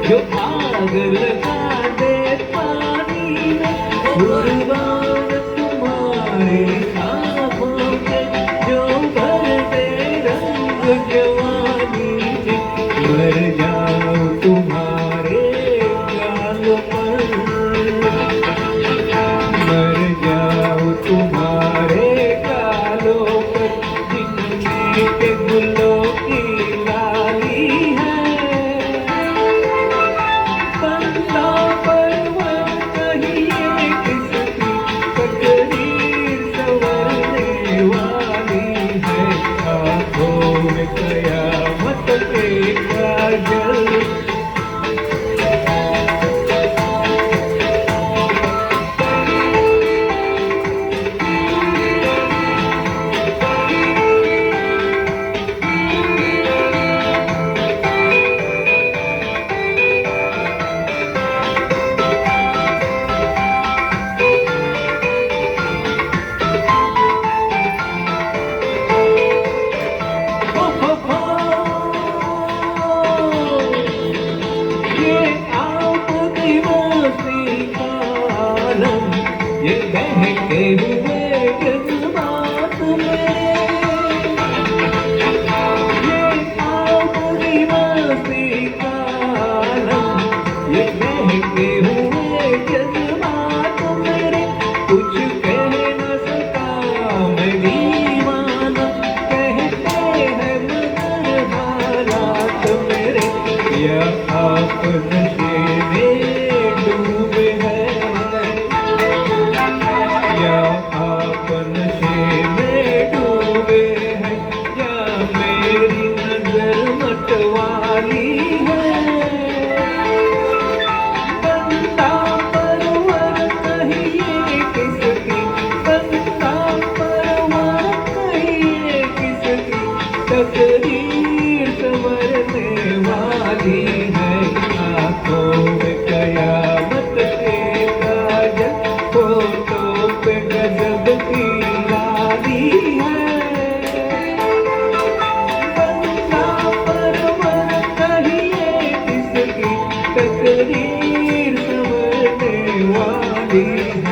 जो आग लगा दे पानी में, कुर्बान तुम्हारे ख्वाबों के, जो भर दे रंग जवानी के, मर जाऊं तुम्हारे गालों पर, मर जाऊं तुम्हारे गालों पर, जिनमें के गुलों की लाली है। बंदा परवर कहिए किसकी, तकदीर संवरने वाली है। आँखों में कयामत के काजल, ये बहके हुए जज्बात मेरे, ये आखिरी मस्ती का आलम, ये बहके हुए जज्बात मेरे, कुछ कह न सका मैं दीवाना, कहते हैं मगर हालात मेरे, या आप नशे में डूबे हैं, या आप नशे में डूबे हैं, या मेरी नजर मतवाली है। बंदा परवर कहिए किसकी, बंदा परवर कहिए किसकी, तकदीर संवरने वाली है। आँखों में कयामत के काजल, होठों पे गजब की लाली है। बंदा परवर कहिए किसकी, तकदीर संवरने वाली है।